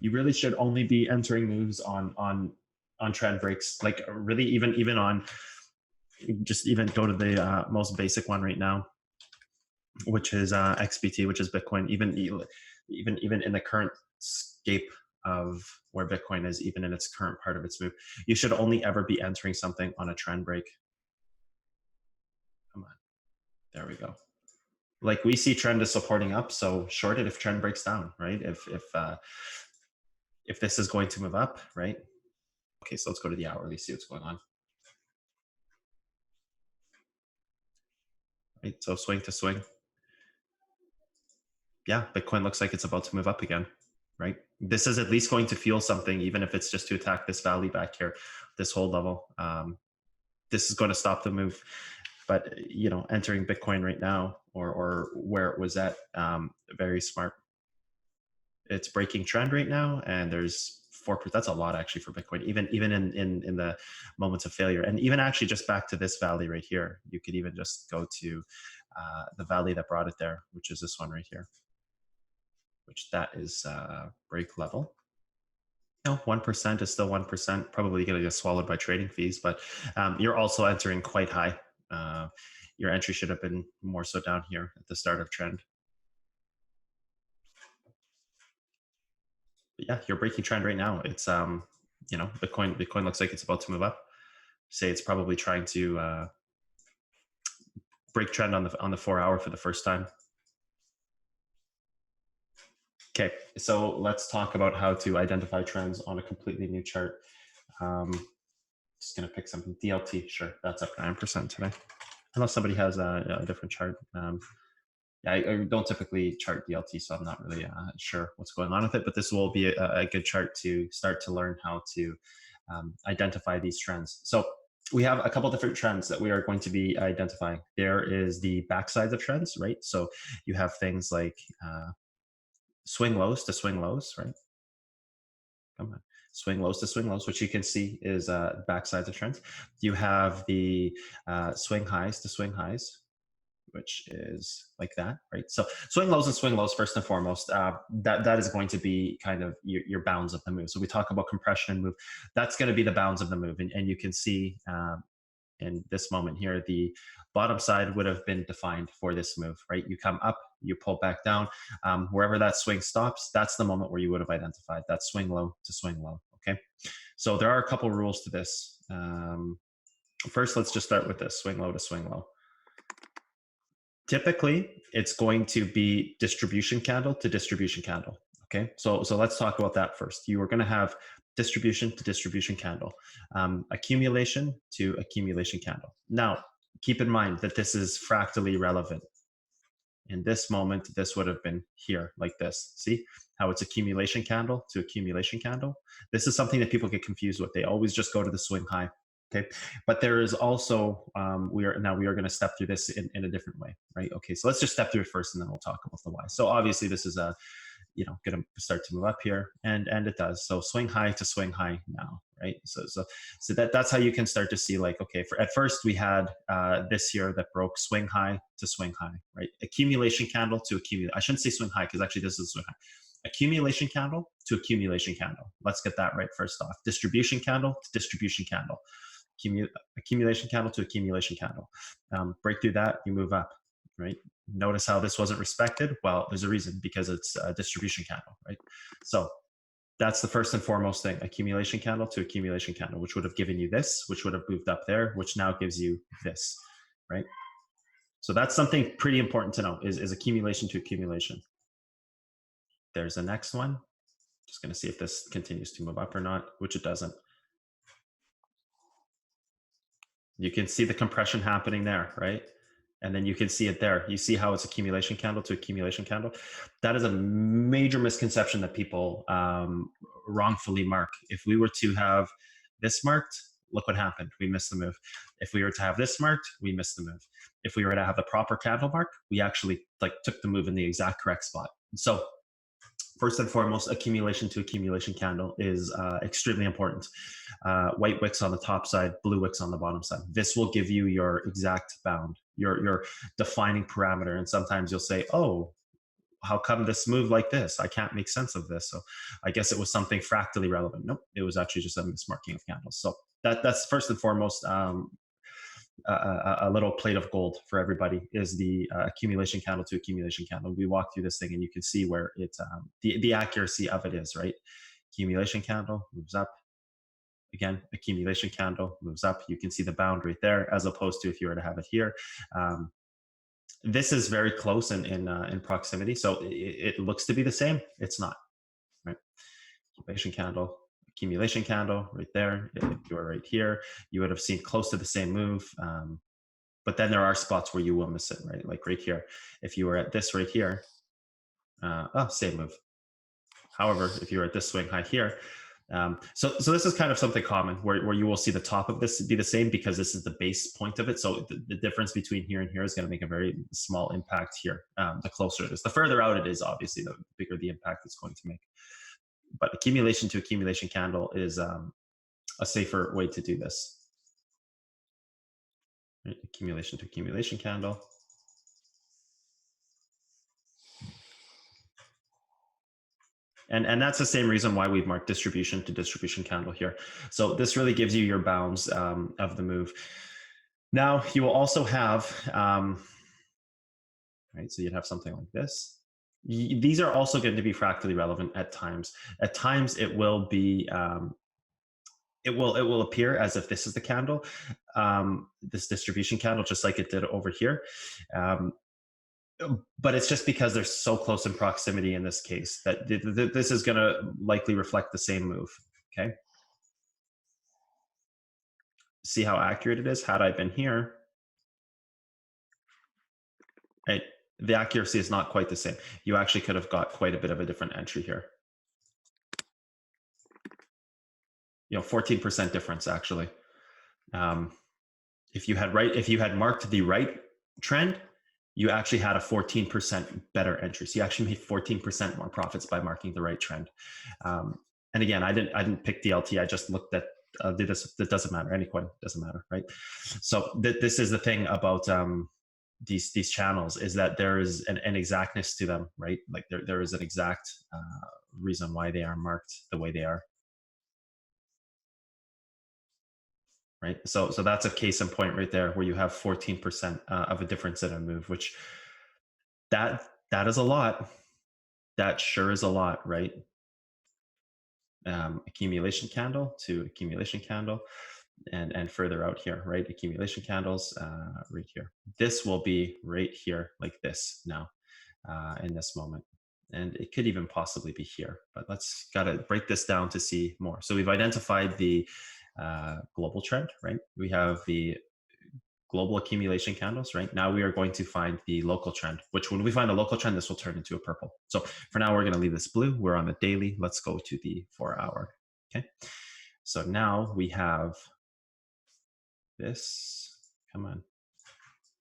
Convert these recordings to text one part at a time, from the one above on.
You really should only be entering moves on trend breaks. Like really, even on just even go to the most basic one right now, which is XBT, which is Bitcoin. Even in the current scape of where Bitcoin is, even in its current part of its move, you should only ever be entering something on a trend break. Come on, there we go. Like we see trend is supporting up, so short it if trend breaks down, right? If this is going to move up, right? Okay, so let's go to the hourly, see what's going on. Right, so swing to swing. Yeah, Bitcoin looks like it's about to move up again, right? This is at least going to fuel something, even if it's just to attack this valley back here, this whole level. This is going to stop the move. But entering Bitcoin right now, or where it was at, very smart. It's breaking trend right now, and there's 4%. That's a lot actually for Bitcoin, even in the moments of failure. And even actually just back to this valley right here, you could even just go to the valley that brought it there, which is this one right here, which that is break level. 1% is still 1%, probably going to get swallowed by trading fees, but you're also entering quite high. Your entry should have been more so down here at the start of trend. But yeah, you're breaking trend right now. It's Bitcoin looks like it's about to move up. Say it's probably trying to break trend on the 4 hour for the first time. Okay, so let's talk about how to identify trends on a completely new chart. Just going to pick something. DLT, sure, that's up 9% today. Unless somebody has a different chart. Yeah, I don't typically chart DLT, so I'm not really sure what's going on with it, but this will be a good chart to start to learn how to identify these trends. So we have a couple different trends that we are going to be identifying. There is the backsides of trends, right? So you have things like swing lows to swing lows, right? Come on. Swing lows to swing lows, which you can see is backsides of trends. You have the swing highs to swing highs, which is like that, right? So swing lows and swing lows, first and foremost, that is going to be kind of your bounds of the move. So we talk about compression and move. That's going to be the bounds of the move. And you can see in this moment here, the bottom side would have been defined for this move, right? You come up, you pull back down. Wherever that swing stops, that's the moment where you would have identified that swing low to swing low, okay? So there are a couple rules to this. First, let's just start with this, swing low to swing low. Typically, it's going to be distribution candle to distribution candle. Okay, so let's talk about that first. You are going to have distribution to distribution candle, accumulation to accumulation candle. Now, keep in mind that this is fractally relevant. In this moment, this would have been here like this. See how it's accumulation candle to accumulation candle? This is something that people get confused with. They always just go to the swing high. Okay, but there is also we are going to step through this in a different way, right? Okay, so let's just step through it first, and then we'll talk about the why. So obviously, this is going to start to move up here, and it does. So swing high to swing high now, right? So that's how you can start to see, like, okay, at first we had this here that broke swing high to swing high, right? Accumulation candle to accumulate. I shouldn't say swing high because actually this is swing high. Accumulation candle to accumulation candle. Let's get that right first off. Distribution candle to distribution candle. Accumulation candle to accumulation candle. Break through that, you move up, right? Notice how this wasn't respected. Well, there's a reason, because it's a distribution candle, right? So that's the first and foremost thing, accumulation candle to accumulation candle, which would have given you this, which would have moved up there, which now gives you this, right? So that's something pretty important to know, is accumulation to accumulation. There's the next one. Just going to see if this continues to move up or not, which it doesn't. You can see the compression happening there, right? And then you can see it there. You see how it's accumulation candle to accumulation candle. That is a major misconception that people wrongfully mark. If we were to have this marked, look what happened. We missed the move. If we were to have this marked, we missed the move. If we were to have the proper candle mark, we actually took the move in the exact correct spot. So first and foremost, accumulation to accumulation candle is extremely important. White wicks on the top side, blue wicks on the bottom side. This will give you your exact bound, your defining parameter. And sometimes you'll say, oh, how come this moved like this? I can't make sense of this. So I guess it was something fractally relevant. Nope, it was actually just a mismarking of candles. So that's first and foremost a little plate of gold for everybody is the accumulation candle to accumulation candle. We walk through this thing and you can see where it's the accuracy of it is, right? Accumulation candle moves up. Again, accumulation candle moves up. You can see the bound right there, as opposed to if you were to have it here. This is very close in proximity, so it looks to be the same. It's not, right? Accumulation candle right there. If you were right here, you would have seen close to the same move. But then there are spots where you will miss it, right? Like right here. If you were at this right here, same move. However, if you were at this swing high here, so this is kind of something common where you will see the top of this be the same because this is the base point of it. So the difference between here and here is going to make a very small impact here. The closer it is, the further out it is, obviously, the bigger the impact it's going to make. But accumulation to accumulation candle is a safer way to do this. Right? Accumulation to accumulation candle. And that's the same reason why we've marked distribution to distribution candle here. So this really gives you your bounds of the move. Now you will also have, right, so you'd have something like this. These are also going to be fractally relevant at times. At times it will be, it will appear as if this is the candle, this distribution candle, just like it did over here. But it's just because they're so close in proximity in this case that this is going to likely reflect the same move. Okay. See how accurate it is? Had I been here, right, the accuracy is not quite the same. You actually could have got quite a bit of a different entry here. 14% difference actually. If you had marked the right trend, you actually had a 14% better entry. So you actually made 14% more profits by marking the right trend. And again, I didn't pick the LT. I just looked at this. That doesn't matter. Any coin doesn't matter, right? So this is the thing about these channels, is that there is an exactness to them, right? Like there is an exact reason why they are marked the way they are. Right. So that's a case in point right there, where you have 14% of a difference in a move, which that is a lot. That sure is a lot, right? Accumulation candle to accumulation candle, and further out here, right? Accumulation candles right here. This will be right here like this now in this moment. And it could even possibly be here, but let's gotta break this down to see more. So we've identified the global trend, right? We have the global accumulation candles, right? Now we are going to find the local trend, which when we find a local trend, this will turn into a purple. So for now, we're going to leave this blue. We're on the daily. Let's go to the 4 hour. Okay. So now we have this. Come on.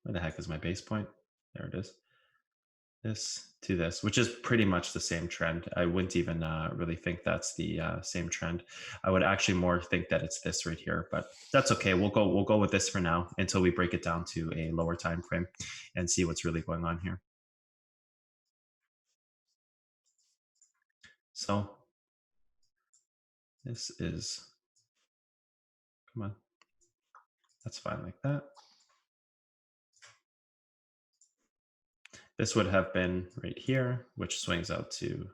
Where the heck is my base point? There it is. This to this, which is pretty much the same trend. I wouldn't even really think that's the same trend. I would actually more think that it's this right here, but that's okay. We'll go with this for now until we break it down to a lower time frame and see what's really going on here. So this is, come on, that's fine like that. This would have been right here, which swings out to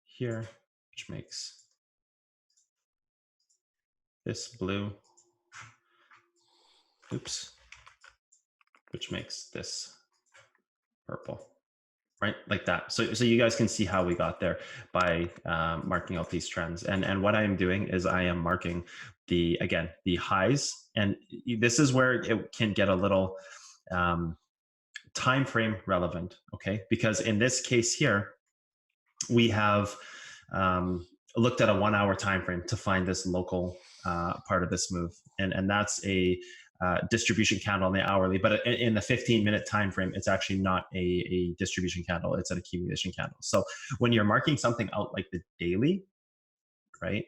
here, which makes this blue, oops, which makes this purple, right? Like that. So you guys can see how we got there by marking out these trends. And what I am doing is I am marking the highs. And this is where it can get a little time frame relevant, okay? Because in this case here, we have looked at a 1 hour time frame to find this local part of this move, and that's a distribution candle in the hourly. But in the 15-minute time frame, it's actually not a distribution candle; it's an accumulation candle. So when you're marking something out like the daily, right,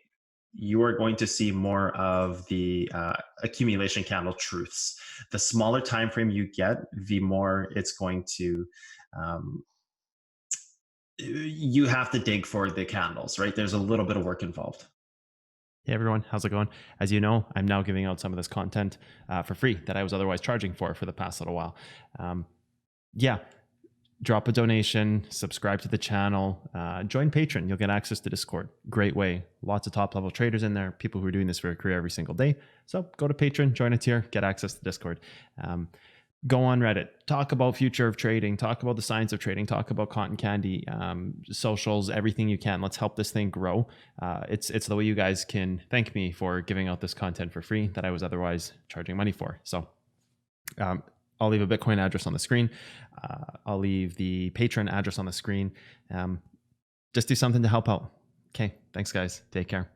you are going to see more of the accumulation candle truths. The smaller time frame you get, the more it's going to You have to dig for the candles, right? There's a little bit of work involved. Hey everyone, how's it going? As you know, I'm now giving out some of this content for free that I was otherwise charging for the past little while. Um, yeah, drop a donation, subscribe to the channel, join Patreon. You'll get access to Discord. Great way. Lots of top level traders in there, people who are doing this for a career every single day. So go to Patreon, join a tier, get access to Discord. Go on Reddit, talk about future of trading, talk about the science of trading, talk about cotton candy, socials, everything you can. Let's help this thing grow. It's the way you guys can thank me for giving out this content for free that I was otherwise charging money for. So I'll leave a Bitcoin address on the screen. I'll leave the Patreon address on the screen. Just do something to help out. Okay, thanks guys. Take care.